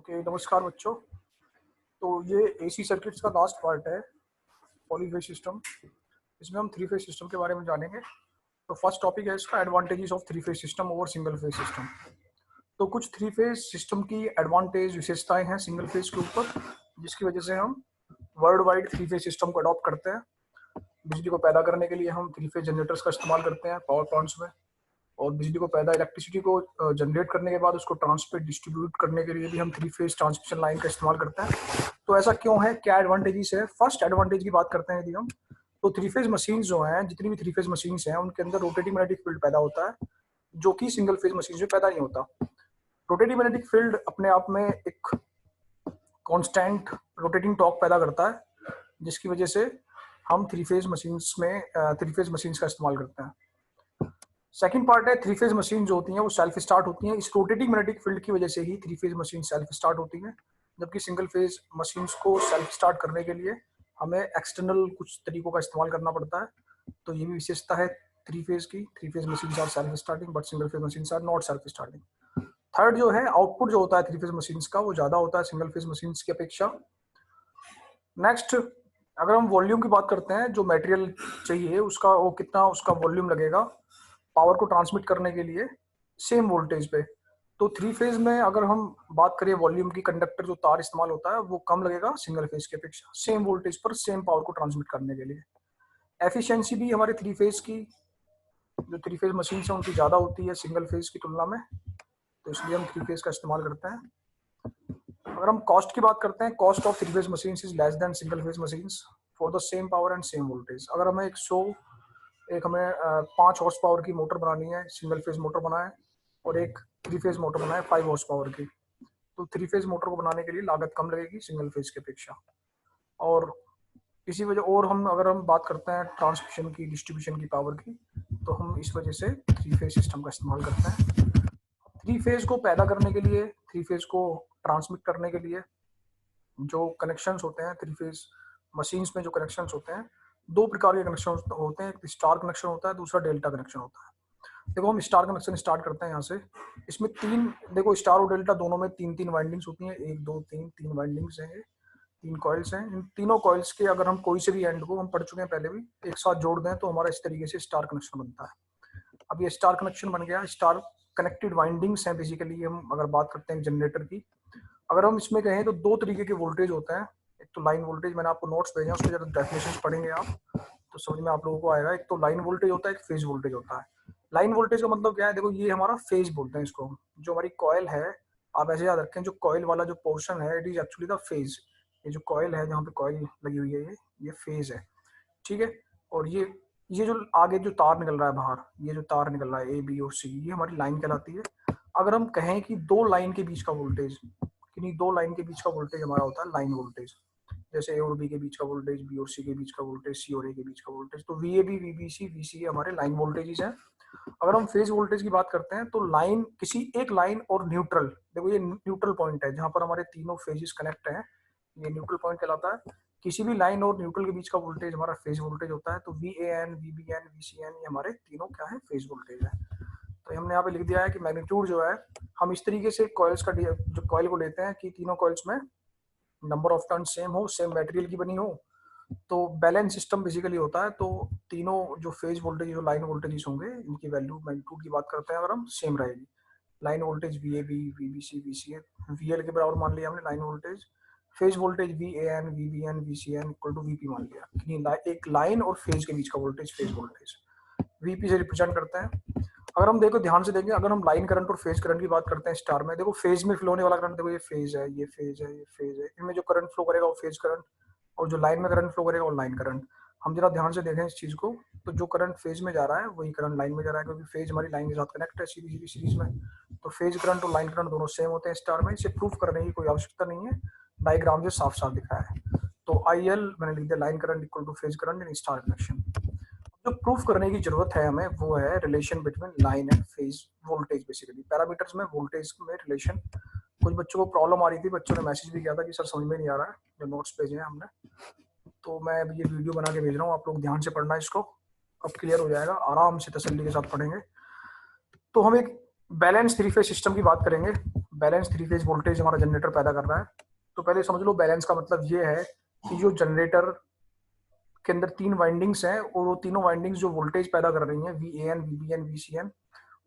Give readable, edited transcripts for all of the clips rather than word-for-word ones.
Okay, नमस्कार बच्चों। तो ये एसी सर्किट्स का लास्ट पार्ट है, पॉलीफेज सिस्टम। इसमें हम थ्री फेज सिस्टम के बारे में जानेंगे। तो फर्स्ट टॉपिक है इसका advantages of three phase system over single phase system. तो कुछ थ्री फेज सिस्टम की एडवांटेज विशेषताएं हैं सिंगल फेज के ऊपर, जिसकी वजह से हम world wide three phase system को अडॉप्ट करते हैं। बिजली को पैदा करने के लिए हम थ्री फेज जनरेटर्स का इस्तेमाल करते हैं पावर प्लांट्स में, और बिजली को पैदा इलेक्ट्रिसिटी को जनरेट करने के बाद उसको ट्रांसमिट डिस्ट्रीब्यूट करने के लिए भी हम थ्री फेज ट्रांसमिशन लाइन का इस्तेमाल करते हैं। तो ऐसा क्यों है, क्या एडवांटेजेस है? फर्स्ट एडवांटेज की बात करते हैं यदि हम, तो थ्री फेज मशीन जो हैं, जितनी भी थ्री फेज मशीन्स हैं, उनके अंदर रोटेटिंग मैग्नेटिक फील्ड पैदा होता है, जो कि सिंगल फेज मशीन में पैदा नहीं होता। रोटेटिंग मैग्नेटिक फील्ड अपने आप में एक कांस्टेंट रोटेटिंग टॉर्क पैदा करता है, जिसकी वजह से हम थ्री फेज मशीन्स का इस्तेमाल करते हैं। सेकंड पार्ट है, थ्री फेज मशीन जो होती हैं वो सेल्फ स्टार्ट होती हैं। इस रोटेटिंग मैग्नेटिक फील्ड की वजह से ही three phase machine self start होती हैं, जबकि सिंगल फेज मशीन्स को सेल्फ स्टार्ट करने के लिए हमें एक्सटर्नल कुछ तरीकों का इस्तेमाल करना पड़ता है। तो ये भी विशेषता है थ्री फेज की। Three phase machines are self starting but single phase machines are not self starting. Third जो है, आउटपुट जो होता है थ्री फेज मशीन्स का वो ज्यादा होता है सिंगल फेज मशीन्स की अपेक्षा। नेक्स्ट, अगर हम वॉल्यूम की बात करते हैं, जो मटेरियल चाहिए उसका वो कितना उसका वॉल्यूम लगेगा पावर को ट्रांसमिट करने के लिए सेम वोल्टेज पे। तो थ्री फेज में अगर हम बात करें वॉल्यूम की, कंडक्टर जो तार इस्तेमाल होता है वो कम लगेगा सिंगल फेज की अपेक्षा, सेम वोल्टेज पर सेम पावर को ट्रांसमिट करने के लिए। एफिशिएंसी भी हमारे थ्री फेज की, जो थ्री फेज मशीन है उनकी ज़्यादा होती है सिंगल फेज की तुलना में, तो इसलिए हम थ्री फेज का इस्तेमाल करते हैं। अगर हम कॉस्ट की बात करते हैं, cost of three phase machine is less than single phase machine for the same power and same voltage. अगर हमें हमें 5 हॉर्स पावर की मोटर बनानी है, सिंगल फेज मोटर बनाए, और एक थ्री फेज मोटर बनाए 5 हॉर्स पावर की, तो थ्री फेज मोटर को बनाने के लिए लागत कम लगेगी सिंगल फेज की अपेक्षा। और इसी वजह, और हम अगर हम बात करते हैं ट्रांसमिशन की, डिस्ट्रीब्यूशन की पावर की, तो हम इस वजह से थ्री फेज सिस्टम का इस्तेमाल करते हैं। थ्री फेज को पैदा करने के लिए, थ्री फेज को ट्रांसमिट करने के लिए जो कनेक्शंस होते हैं, थ्री फेज मशीन्स में जो कनेक्शंस होते हैं, 2 प्रकार के कनेक्शन होते हैं। एक स्टार कनेक्शन होता है, दूसरा डेल्टा कनेक्शन होता है। देखो हम स्टार कनेक्शन स्टार्ट करते हैं यहाँ से। इसमें देखो स्टार और डेल्टा दोनों में 3 वाइंडिंग्स होती हैं, 1 2 3 वाइंडिंग्स हैं, ये 3 कॉइल्स हैं। इन तीनों कॉइल्स के अगर हम कोई से भी एंड को, हम पढ़ चुके हैं पहले भी, एक साथ जोड़ दें तो हमारा इस तरीके से स्टार कनेक्शन बनता है। अब ये स्टार कनेक्शन बन गया, स्टार कनेक्टेड वाइंडिंग्स हैं बेसिकली। हम अगर बात करते हैं जनरेटर की, अगर हम इसमें कहें तो 2 तरीके के वोल्टेज होते हैं। एक तो लाइन वोल्टेज, मैंने आपको नोट्स भेजे हैं, उसके जब डेफिनेशन पढ़ेंगे आप तो समझ में आप लोगों को आएगा। एक तो लाइन वोल्टेज होता है, एक फेज वोल्टेज होता है। लाइन वोल्टेज का मतलब क्या है, देखो ये हमारा फेज बोलते हैं इसको। जो हमारी कॉइल है, आप ऐसे याद रखें, जो कॉइल वाला जो पोर्शन है, it is actually the phase. ये जो कॉइल है, जहाँ पे कॉइल लगी हुई है, ये फेज है, ठीक है। और ये जो आगे जो तार निकल रहा है बाहर, ये जो तार निकल रहा है ए बी और सी, ये हमारी लाइन कहलाती है। अगर हम कहें कि 2 लाइन के बीच का वोल्टेज, किन्हीं 2 लाइन के बीच का वोल्टेज हमारा होता है लाइन वोल्टेज। जैसे ए और बी के बीच का वोल्टेज, बी और सी के बीच का वोल्टेज, सी और ए के बीच का वोल्टेज, तो V A B, V B C, V C हमारे लाइन वोल्टेजेस हैं। अगर हम फेज वोल्टेज की बात करते हैं, तो लाइन, किसी एक लाइन और न्यूट्रल, देखो ये न्यूट्रल पॉइंट है जहां पर हमारे तीनों फेजेस कनेक्ट हैं, ये न्यूट्रल पॉइंट कहलाता है। किसी भी लाइन और न्यूट्रल के बीच का वोल्टेज हमारा फेज वोल्टेज होता है। तो V A N, V B N, V C N, ये हमारे तीनों क्या है, फेज वोल्टेज है। तो हमने यहाँ पे लिख दिया है कि मैग्नीट्यूड जो है, हम इस तरीके से कॉइल्स का जो कॉइल को लेते हैं कि तीनों कॉइल्स में नंबर ऑफ टर्न सेम हो, सेम मटेरियल की बनी हो, तो बैलेंस सिस्टम बेसिकली होता है। तो तीनों जो फेज वोल्टेज, जो लाइन वोल्टेजेस होंगे, इनकी वैल्यू मैग्नीट्यूड की बात करते हैं अगर हम, सेम रहेगी। Line voltage V A B, V B C, V C N, V L के बराबर मान लिया हमने line voltage. Phase voltage V A N, V B N, V C N equal to V P मान लिया। एक line और phase के बीच का वोल्टेज फेज वोल्टेज वीपी से रिप्रेजेंट करते हैं। अगर हम देखो ध्यान से देखें, अगर हम लाइन करंट और फेज करंट की बात करते हैं स्टार में, देखो फेज में फ्लो होने वाला करंट, देखो ये फेज है, ये फेज है, ये फेज है, इनमें जो करंट फ्लो करेगा वो फेज करंट, और जो लाइन में करंट फ्लो करेगा वो लाइन करंट। हम जरा ध्यान से देखें इस चीज को, तो जो करंट फेज में जा रहा है वही करंट लाइन में जा रहा है, क्योंकि फेज हमारी लाइन के साथ कनेक्ट है सीधी सीधी सीरीज में। तो फेज करंट और लाइन करंट दोनों सेम होते हैं स्टार में। इसे प्रूफ करने की कोई आवश्यकता नहीं है, डायग्राम से साफ साफ दिखाया है। तो आई एल मैंने लिख दिया, line current equal two phase current in star connection. जो प्रूफ करने की जरूरत है हमें, वो है relation between line and phase voltage. Basically parameters में वोल्टेज में रिलेशन। कुछ बच्चों को प्रॉब्लम आ रही थी, बच्चों ने मैसेज भी किया था कि सर समझ में नहीं आ रहा है, जो नोट्स भेजे हैं हमने, तो मैं अभी ये वीडियो बना के भेज रहा हूँ, आप लोग ध्यान से पढ़ना इसको, अब क्लियर हो जाएगा, आराम से तसल्ली के साथ पढ़ेंगे। तो हम एक बैलेंस थ्री फेज सिस्टम की बात करेंगे। बैलेंस थ्री फेज वोल्टेज हमारा जनरेटर पैदा कर रहा है। तो पहले समझ लो बैलेंस का मतलब ये है कि जो जनरेटर के अंदर तीन वाइंडिंग्स हैं और वो तीनों वाइंडिंग्स जो वोल्टेज पैदा कर रही हैं V A N, V B N, V C N,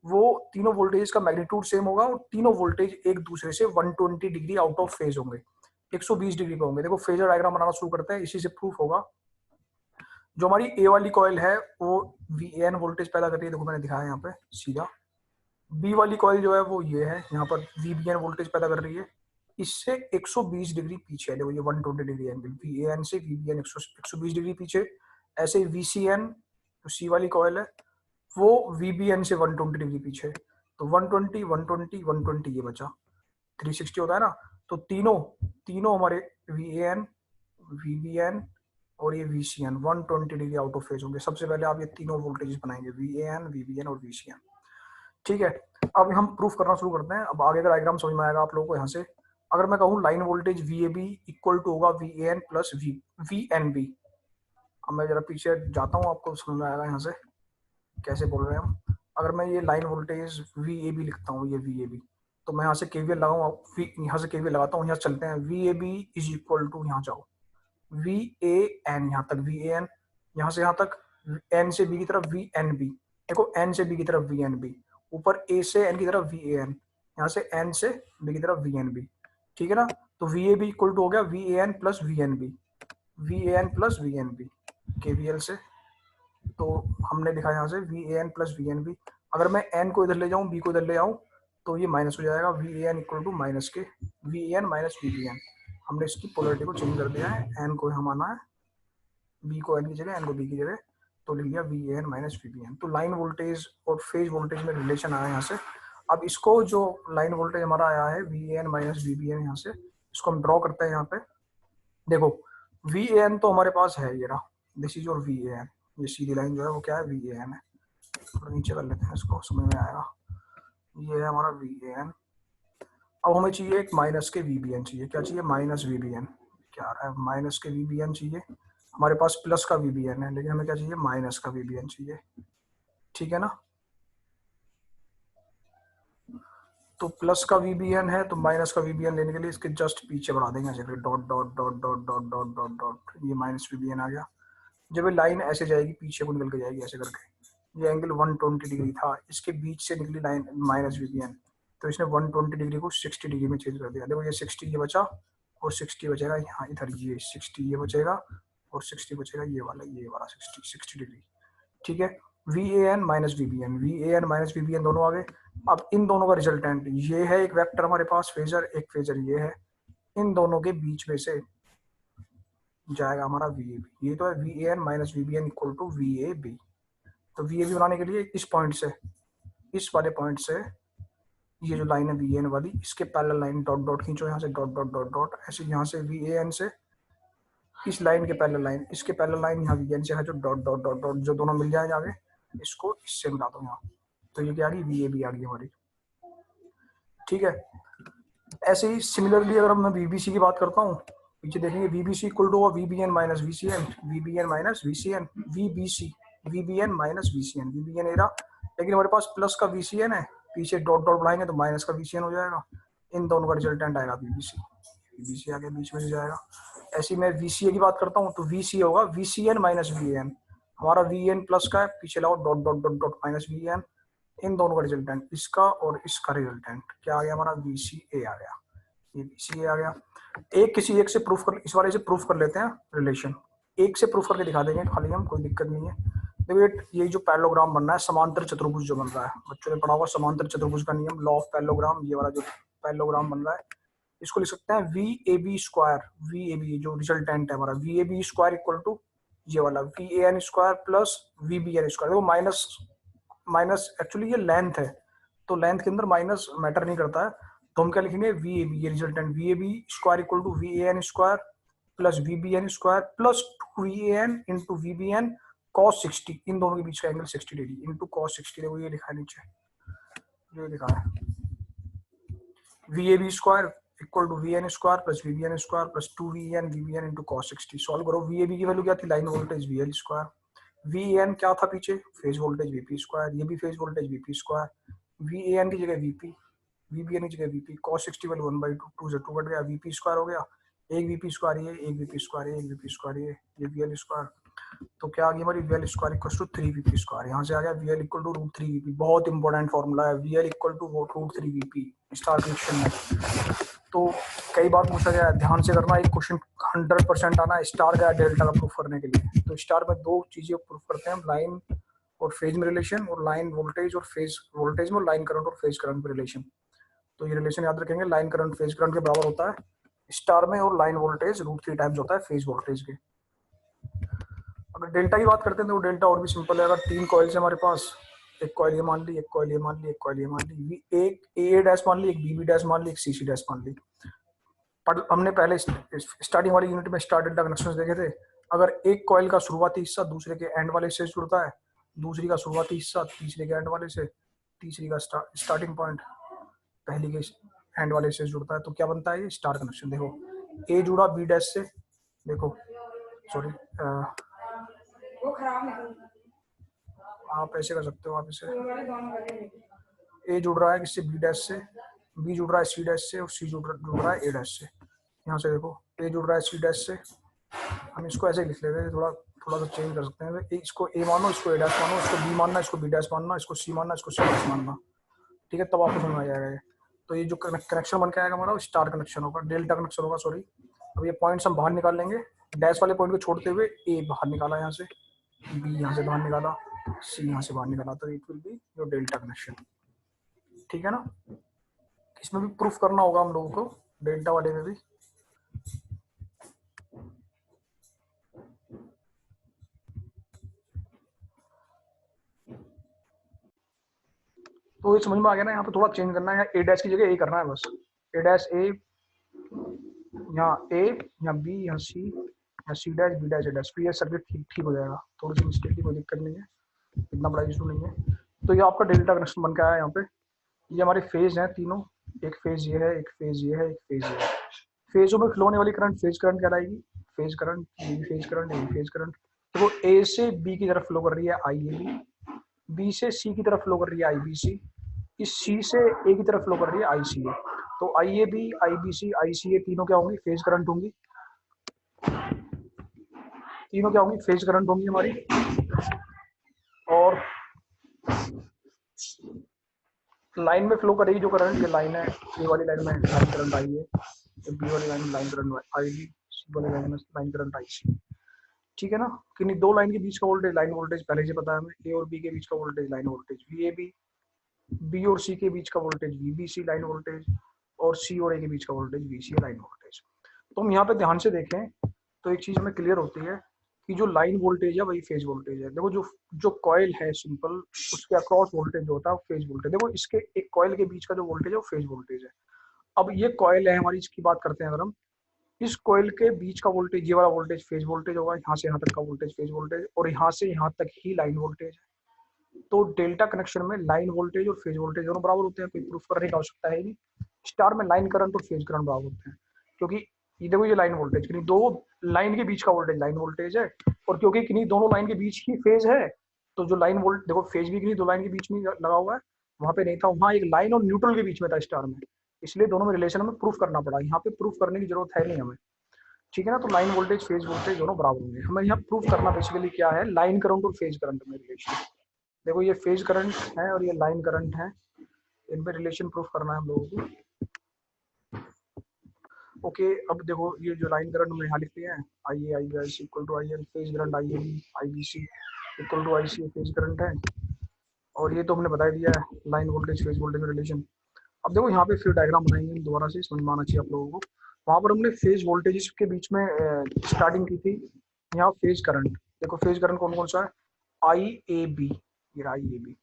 वो तीनों वोल्टेज का मैग्नीट्यूड सेम होगा और तीनों वोल्टेज एक दूसरे से 120 डिग्री आउट ऑफ फेज होंगे, 120 डिग्री पे होंगे। देखो फेजर डायग्राम बनाना शुरू करते हैं, इसी से प्रूफ होगा। जो हमारी ए वाली कॉइल है वो वी एन वोल्टेज पैदा कर रही है, देखो मैंने दिखाया यहाँ पे सीधा। बी वाली कॉइल जो है वो ये है, यहाँ पर वी बी एन वोल्टेज पैदा कर रही है, इससे 120 डिग्री पीछे है, देखो ये 120 degree angle, V A N से वी बी एन 120 डिग्री पीछे। ऐसे वी सी एन जो सी वाली कॉइल है वो वी बी एन से 120 डिग्री पीछे। तो 120 120 120 ये बचा, 360 होता है ना। तो तीनों तीनों हमारे V A N, V B N और ये V C N 120 degree out of phase होंगे। सबसे पहले आप ये तीनों वोल्टेज बनाएंगे, V A N, V B N और वी सी एन। ठीक है, अब हम प्रूफ करना शुरू करते हैं। अब आगे का डायग्राम समझ में आएगा आप लोगों को। यहाँ से अगर मैं कहूँ line voltage V A B equal to होगा V A N plus V N B. अब मैं जरा पीछे जाता हूँ, आपको समझ में आएगा यहाँ से कैसे बोल रहे हैं हम। अगर मैं ये line voltage V A B लिखता हूँ, ये वी ए बी, तो मैं यहाँ से केवीएल लगाऊँ, यहाँ से केवीएल लगाता हूँ, यहाँ चलते हैं। V A B is equal to, यहाँ जाओ, वी ए एन, यहाँ तक वी ए एन, यहाँ से यहाँ तक एन से बी की तरफ वी एन बी, देखो एन से बी की तरफ वी एन बी, ऊपर ए से एन की तरफ वी ए एन, यहाँ से एन से बी की तरफ वी एन बी। ठीक है ना। तो V A B equal to हो गया V A N plus V N B, V A N plus V N B KVL से। तो हमने लिखा यहाँ से V A N plus V N B. अगर मैं एन को इधर ले जाऊँ, बी को इधर ले आऊँ, तो ये माइनस हो जाएगा, V A N equal to minus के V A N minus V B N. हमने इसकी पोलरिटी को चेंज कर दिया है, एन को हम आना है, बी को एन की जगह, एन को बी की जगह, तो लिख दिया V A N minus V B N. तो लाइन वोल्टेज और फेज वोल्टेज में रिलेशन आया यहाँ से। अब इसको जो लाइन वोल्टेज हमारा आया है V A N minus V B N, यहाँ से इसको हम ड्रॉ करते हैं यहाँ पे। देखो वी ए एन तो हमारे पास है, ये रहा, this is your V A N, ये सीधी लाइन जो है वो क्या है, वी ए एन है। थोड़ा नीचे कर लेते हैं इसको, समझ में आएगा। ये है हमारा वी ए एन। अब हमें चाहिए एक माइनस के वी बी एन चाहिए, क्या चाहिए, माइनस वी बी एन। क्या आ रहा है, माइनस के वी बी एन चाहिए। हमारे पास प्लस का वी बी एन है, लेकिन हमें क्या चाहिए, माइनस का वी बी एन चाहिए। ठीक है ना। तो प्लस का वी बी एन है, तो माइनस का वी बी एन लेने के लिए इसके जस्ट पीछे बढ़ा देंगे ऐसे, dot dot dot dot dot dot dot dot, ये माइनस वी बी एन आ गया। जब ये लाइन ऐसे जाएगी पीछे को निकल के जाएगी ऐसे करके, ये एंगल 120 डिग्री था, इसके बीच से निकली line minus V B N, तो इसने 120 डिग्री को 60 डिग्री में चेंज कर दिया। देखो ये 60 ये बचा और 60 बचेगा यहाँ इधर, ये 60 ये बचेगा और 60 बचेगा ये वाला 60 डिग्री। ठीक है, V A N minus V B N, V A N minus V B N दोनों आ गए। अब इन दोनों का रिजल्टेंट ये है, एक वेक्टर हमारे पास फेजर, एक फेजर ये है, इन दोनों के बीच में से जाएगा हमारा वी ए बी। ये तो है V A N minus V B N equal to V A B. तो वी ए बी बनाने के लिए इस पॉइंट से, इस वाले पॉइंट से ये जो लाइन है वी एन वाली, इसके पैरेलल लाइन डॉट डॉट खींचो यहाँ से, डॉट डॉट डॉट डॉट ऐसे, यहाँ से वी ए एन से इस लाइन के पैरेलल लाइन, इसके पैरेलल लाइन यहाँ वी एन से है जो डॉट डॉट डॉट डॉट, जो दोनों मिल जाए आगे, इसको इससे मिला दो यहाँ, तो ये क्या आ गई, वी ए बी आ गई हमारी। ठीक है, ऐसे ही सिमिलरली अगर मैं वी बी सी की बात करता हूँ, पीछे देखेंगे V B C equal to V B N minus V C N, V B N minus V C N, V B C, V B N minus V C N, V B N arrow, लेकिन हमारे पास plus का V C N है, पीछे dot dot बढ़ाएंगे तो minus का V C N हो जाएगा, इन दोनों का रिजल्टेंट आएगा V B C, V B C आगे बीच में जाएगा। ऐसी मैं वी सी ए की बात करता हूँ तो वी सी होगा V C N minus V N, हमारा वी एन प्लस का है, पीछे लाओ dot dot dot dot minus V N, इन दोनों का रिजल्टेंट, इसका और इसका रिजल्टेंट क्या आ गया हमारा, वी सी ए आ गया, ये वी सी ए आ गया। एक किसी एक से प्रूफ कर, इस वाले से प्रूफ कर लेते हैं रिलेशन, एक से प्रूफ करके दिखा देंगे खाली हम, कोई दिक्कत नहीं है। देखो ये जो पैरेललोग्राम बन रहा है, समांतर चतुर्भुज जो बन रहा है, बच्चों ने पढ़ा होगा समांतर चतुर्भुज का नियम, लॉ ऑफ पैरेललोग्राम, ये वाला जो पैरेललोग्राम बन रहा है, इसको लिख सकते हैं V A B square, V A B जो रिजल्टेंट है हमारा, V A B square equal to ये वाला V A N square plus V B N square. देखो माइनस माइनस एक्चुअली ये लेंथ है, तो लेंथ के अंदर माइनस मैटर नहीं करता है, तो हम क्या लिखेंगे, वी ए बी, ये resultant V A B square equal to V A N square plus V B N square plus V A N into V B N cos 60, इन दोनों के बीच का एंगल 60 डिग्री इंटू कॉस 60। देखो ये लिखा है नीचे, ये लिखा है V A B square equal to V N square plus V B N square plus 2 V B N into cos 60। Solve करो, वी ए बी की वैल्यू क्या थी, line voltage V L square, V N क्या था पीछे, phase voltage V P square, ये भी phase voltage V P square, V A N की जगह वी पी, वीपी की जगह वीपी, cos 60 वाली 1/2, 2 से 2 कट गया, वीपी स्क्वायर हो गया, एक वीपी स्क्वायर ये, एक वीपी स्क्वायर ये, एक वीपी स्क्वायर ये वीएल स्क्वायर। तो क्या आ गई हमारी VL square equal to 3 VP square. यहाँ से आ गया VL equal to root 3 VP. बहुत इंपॉर्टेंट फॉर्मूला है, VL equal to root 3 VP star connection में। तो कई बार पूछा गया है, ध्यान से करना, एक क्वेश्चन 100% आना है स्टार का डेल्टा का प्रूफ करने के लिए। तो स्टार में दो चीजें प्रूफ करते हैं, लाइन और फेज में रिलेशन, और लाइन वोल्टेज और फेज वोल्टेज में, लाइन करंट और फेज करंट में रिलेशन। तो ये रिलेशन याद रखेंगे, लाइन करंट फेज करंट के बराबर होता है स्टार में, और लाइन वोल्टेज √3 टाइम्स होता है फेज वोल्टेज के। अगर डेल्टा की बात करते हैं तो डेल्टा और भी सिंपल है। अगर 3 कॉइल्स है हमारे पास, एक कॉइल ये मान ली, एक कॉइल ये मान ली, एक कॉइल ये मान ली, एक ए डैश मान ली, एक बी डैश मान ली, एक सी डैश मान ली। हमने पहले स्टार्टिंग वाली यूनिट में स्टार डेल्टा कनेक्शंस देखे थे। अगर एक कॉइल का शुरुआती हिस्सा दूसरे के एंड वाले से जुड़ता है, दूसरी का शुरुआती हिस्सा तीसरे के एंड वाले से, तीसरी का स्टार्टिंग पॉइंट पहली के एंड वाले से जुड़ता है, तो क्या बनता है ये स्टार कनेक्शन। देखो ए जुड़ा बी डैश से, देखो सॉरी आप ऐसे कर सकते हो, आप इसे ए जुड़ रहा है किससे, बी डैश से, बी जुड़ रहा है सी डैश से, और सी जुड़ रहा है ए डैश से। यहाँ से देखो ए जुड़ रहा है सी डैश से, हम इसको ऐसे लिख लेते हैं, थोड़ा थोड़ा सा चेंज कर सकते हैं। इसको ए मानो, इसको ए डैश मानो, इसको बी मानना, इसको बी डैश मानना, इसको सी मानना, इसको सी डैश मानना, ठीक है, तब आपको समझ आ जाएगा ये। तो ये जो कनेक्शन बन के आएगा हमारा, स्टार कनेक्शन होगा, डेल्टा कनेक्शन होगा, सॉरी। अब ये पॉइंट्स हम बाहर निकाल लेंगे, डैश वाले पॉइंट को छोड़ते हुए ए बाहर निकाला यहाँ से, बी यहाँ से बाहर निकाला, सी यहाँ से बाहर निकाला, तो it will be your delta connection, ठीक है ना। इसमें भी प्रूफ करना होगा हम लोगों को, डेल्टा वाले में भी। तो ये समझ में आ गया ना, यहाँ पे थोड़ा चेंज करना है, ए डैश की जगह ए करना है बस, ए डैश ए, यहाँ ए, यहाँ बी, यहाँ सी, यहाँ सी डैश, बी डैश, ए डैश, फिर ये सर्किट ठीक हो जाएगा। थोड़ी सी मिस्टेक की कोई दिक्कत नहीं है, इतना बड़ा इशू नहीं है। तो ये आपका डेल्टा कनेक्शन बन के आया यहाँ पे। ये हमारे फेज हैं तीनों, एक फेज ये है, एक फेज ये है, एक फेज ये है। फेजों में फ्लो होने वाली करंट फेज करंट कहलाएगी, फेज करंट, ये भी फेज करंट, ये भी फेज करंट। तो वो ए से बी की तरफ फ्लो कर रही है आई ए बी, बी से सी की तरफ फ्लो कर रही है आई बी सी, इस सी से ए की तरफ फ्लो कर रही है आई सी ए। तो I A B, I B C, I C ए तीनों क्या होंगी, फेज करंट होंगी, तीनों क्या होंगी, फेज करंट होंगी हमारी। और लाइन में फ्लो करेगी जो करंट, ये लाइन है, ए वाली लाइन में लाइन करंट आई है, बी वाली लाइन में लाइन करंट आई बी, सी वाली लाइन में लाइन करंट आई सी, ठीक है ना। कि नहीं, दो लाइन के बीच का वोल्टेज लाइन वोल्टेज पहले से पता है हमें, ए और बी के बीच का voltage line voltage V A B, B और सी के बीच का voltage V B C line voltage, और सी और ए के बीच का voltage V C line voltage. तो हम यहाँ पे ध्यान से देखें तो एक चीज हमें क्लियर होती है कि जो लाइन वोल्टेज है वही फेज वोल्टेज है। देखो जो जो कॉइल है सिंपल, उसके अक्रॉस वोल्टेज जो होता है वो फेज वोल्टेज। देखो इसके एक कॉइल के बीच का जो वोल्टेज है वो फेज वोल्टेज है। अब ये कॉइल है हमारी, इसकी बात करते हैं अगर हम, इस कॉइल के बीच का वोल्टेज, ये वाला वोल्टेज फेज वोल्टेज होगा, यहाँ से यहाँ तक का वोल्टेज फेज वोल्टेज, और यहाँ से यहाँ तक ही लाइन वोल्टेज है। तो डेल्टा कनेक्शन में लाइन वोल्टेज और फेज वोल्टेज दोनों बराबर होते हैं, कोई प्रूफ करने की आवश्यकता है नहीं। स्टार में लाइन करंट और फेज करंट बराबर होते हैं, क्योंकि ये देखो ये लाइन वोल्टेज, किन्हीं दो लाइन के बीच का वोल्टेज लाइन वोल्टेज है, और क्योंकि किन्हीं दोनों लाइन के बीच ही फेज है, तो जो लाइन वोल्ट, देखो फेज भी किन्हीं दो लाइन के बीच में लगा हुआ है, वहां पे नहीं था, वहां एक लाइन और न्यूट्रल के बीच में था स्टार में, इसलिए दोनों में रिलेशन हमें प्रूफ करना पड़ा। यहाँ पे प्रूफ करने की जरूरत है नहीं हमें, ठीक है ना। तो लाइन वोल्टेज फेज वोल्टेज दोनों बराबर होंगे। हमें यहाँ प्रूफ करना बेसिकली क्या है, लाइन करंट और फेज करंट में रिलेशन। देखो ये फेज करंट है और ये लाइन करंट है, इनमें रिलेशन प्रूफ करना है हम लोगों को। ओके, अब देखो ये जो लाइन करंट हमने यहाँ लिख दिया है, I A I B I C equal to I L, phase current I A B I B C equal to I C phase current है, और ये तो हमने बता दिया है लाइन वोल्टेज फेज वोल्टेज में रिलेशन। अब देखो यहाँ पे फिर डायग्राम बनाएंगे दोबारा से, समझ में आना चाहिए आप लोगों को। वहां पर हमने फेज वोल्टेज के बीच में स्टार्टिंग की थी, यहाँ फेज करंट। देखो फेज करंट कौन कौन सा है, आई ए बी, ये I A B,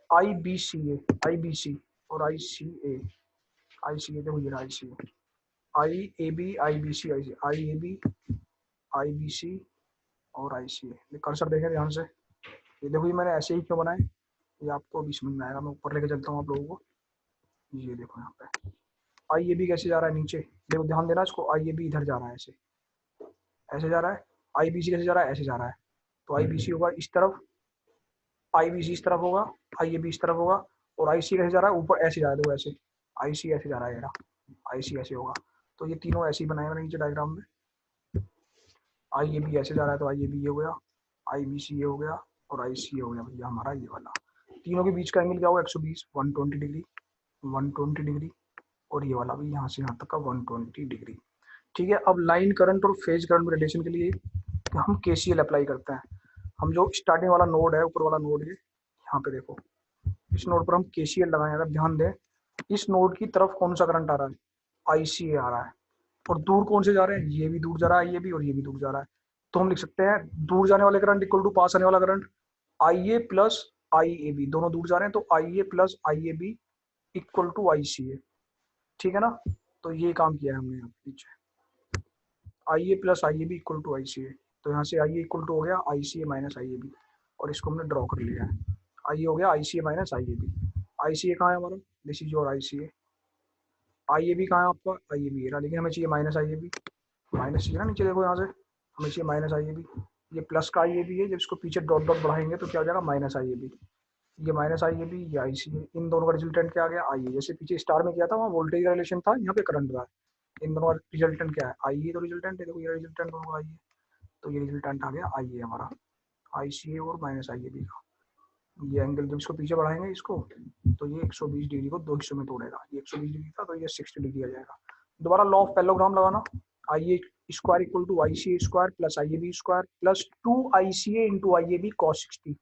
I B C A, I B C, और I C A, I C A, देखो ये I C A, I A B, I B C, I C, I A B, I B C, और I C A. Cursor देखें ध्यान से, ये देखो ये मैंने ऐसे ही क्यों बनाए, ये आपको अभी समझ में आएगा। मैं ऊपर लेके चलता हूँ आप लोगों को, ये देखो यहाँ पे आई ए बी कैसे जा रहा है नीचे, देखो ध्यान देना इसको, आई ए बी इधर जा रहा है, ऐसे ऐसे जा रहा है, आई बी सी कैसे जा रहा है, ऐसे जा रहा है, तो आई बी सी होगा इस तरफ, आई बी सी इस तरफ होगा, आई ए बी इस तरफ होगा, और आई सी कैसे जा रहा है, ऊपर ऐसे जा रहा है, देखो ऐसे, आई सी ऐसे जा रहा है, आई सी ऐसे होगा, तो ये तीनों ऐसे ही बनाए मैंने नीचे डायग्राम में। आई ए बी ऐसे जा रहा है तो आई ए बी ये हो गया, आई बी सी ये हो गया और आई सी ये हो गया भैया हमारा ये वाला। तीनों के बीच का एंगल क्या होगा 120, 120 डिग्री, 120 डिग्री, और ये वाला भी यहाँ से यहाँ तक का 120 डिग्री। ठीक है, अब लाइन करंट और फेज करंट रिलेशन के लिए हम केसीएल अप्लाई करते हैं। हम जो स्टार्टिंग वाला नोड है, ऊपर वाला नोड है, यहाँ पे देखो, इस नोड पर हम केसीएल लगाएं। अगर ध्यान दें, इस नोड की तरफ कौन सा करंट आ रहा है, आईसीए आ रहा है, और दूर कौन से जा रहे हैं, ये भी दूर जा रहा है, ये भी, और ये भी दूर जा रहा है। तो हम लिख सकते हैं दूर जाने वाले करंट इक्वल टू पास आने वाला current, I A plus I A B, दोनों दूर जा रहे हैं तो I A plus I A B equal to I C A. ठीक है ना, तो ये काम किया है हमने यहाँ पीछे, I A plus I A B equal to I C A. तो यहाँ से आई ए इक्वल टू हो गया आई C A minus I A B, और इसको हमने ड्रॉ कर लिया है। आई हो गया आई C A minus I A B. I C ए कहाँ है हमारा, this is your I C A. I A B कहाँ है आपका, आई ए बी रहा, लेकिन हमें चाहिए minus I A B, minus चाहिए ना नीचे देखो यहाँ से, हमें चाहिए माइनस आई ए बी। ये प्लस का आई ए बी है, जब इसको पीछे डॉट डॉट बढ़ाएंगे तो क्या हो जाएगा, माइनस आई ए बी। ये माइनस आई ए बी, ये आई सी ए, इन दोनों का रिजल्टेंट क्या आ गया, आई ए। जैसे पीछे स्टार में किया था वहाँ वोल्टेज का रिलेशन था, यहाँ पे करंट का, इन दोनों का रिजल्टेंट क्या है, आई ए। तो रिजल्टेंट है, देखो ये रिजल्टेंट होगा आई ए, तो ये रिजल्टेंट आ गया आई ए हमारा, आई सी ए और माइनस आई ए बी का। ये एंगल जब इसको पीछे बढ़ाएंगे इसको, तो ये 120 डिग्री को दो हिस्सों में तोड़ेगा। ये 120 डिग्री था तो ये 60 डिग्री आ जाएगा। दोबारा लॉ ऑफ पैरेललोग्राम लगाना, I A square equal to I C A square plus I A B square plus 2 I C A into I A B cos 60।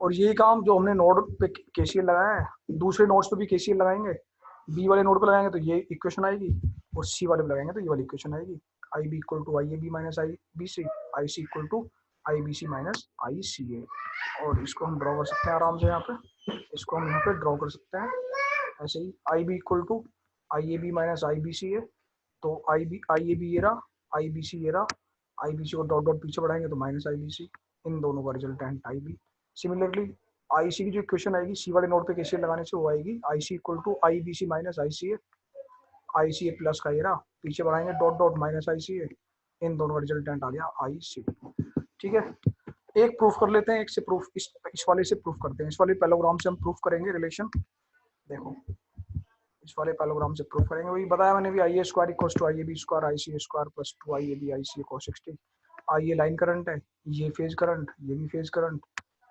और ये काम जो हमने नोड पे केसीएल लगाया है, दूसरे नोड्स पे भी केसीएल लगाएंगे। बी वाले नोड पे लगाएंगे तो ये इक्वेशन आएगी, और सी वाले पे लगाएंगे तो ये वाली इक्वेशन आएगी, I B equal to I A B minus I B C, I C equal to I B C minus I C A. और इसको हम ड्रॉ कर सकते हैं आराम से, यहाँ पे इसको हम यहाँ पे ड्रॉ कर सकते हैं ऐसे ही, I B equal to I A B minus I B C A. तो आई ए बी ये रहा, आई बी सी ये रहा, आई बी सी को डॉट डॉट पीछे बढ़ाएंगे तो माइनस आई बी सी, इन दोनों का resultant I B. Similarly I C की जो इक्वेशन आएगी सी वाले नोड पे केसीएल लगाने से वो आएगी I C equal to I B C minus I C A, I C A plus का ये रहा, पीछे बढ़ाएंगे dot dot minus I C A, इन दोनों का रिजल्टेंट आ गया आई सी। ठीक है, एक प्रूफ कर लेते हैं, एक से प्रूफ, इस वाले से प्रूफ करते हैं, इस वाले पैरेललोग्राम से हम प्रूफ करेंगे रिलेशन। देखो इस वाले पैरेललोग्राम से प्रूफ करेंगे, वही बताया मैंने भी, I A square equals to I A B square I C A square plus 2 I A B I C A cos 60। I A line current है, ये फेज करंट, ये भी फेज करंट,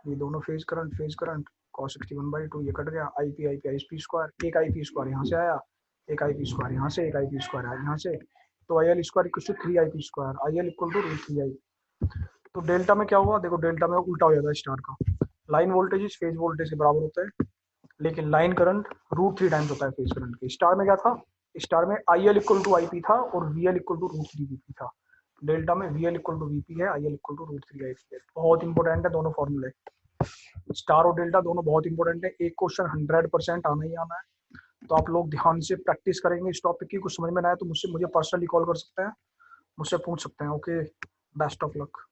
ये दोनों फेज करंट cos 60 1/2, ये cut गया, I P I P square, एक आई P square यहाँ से आया, एक आई पी स्क्वायर यहाँ से, एक आई पी स्क्वायर आया यहाँ से, तो I L square equal to 3 I P square, I L equal to √3 I. तो डेल्टा में क्या हुआ, देखो डेल्टा में उल्टा हो जाता है स्टार का, लाइन वोल्टेज फेज वोल्टेज के बराबर होता है, लेकिन लाइन करंट √3 टाइम्स होता है फेज करंट के। स्टार में क्या था, स्टार में I L equal to I P था और V L equal to √3 V P था। डेल्टा में V L equal to V P है, I L equal to √3 I P है। बहुत इंपॉर्टेंट है दोनों फॉर्मूले, स्टार और डेल्टा दोनों बहुत इंपॉर्टेंट है। एक क्वेश्चन 100% आना ही आना है, तो आप लोग ध्यान से प्रैक्टिस करेंगे इस टॉपिक की। कुछ समझ में ना आए तो मुझे पर्सनली कॉल कर सकते हैं, मुझसे पूछ सकते हैं। Okay, best of luck.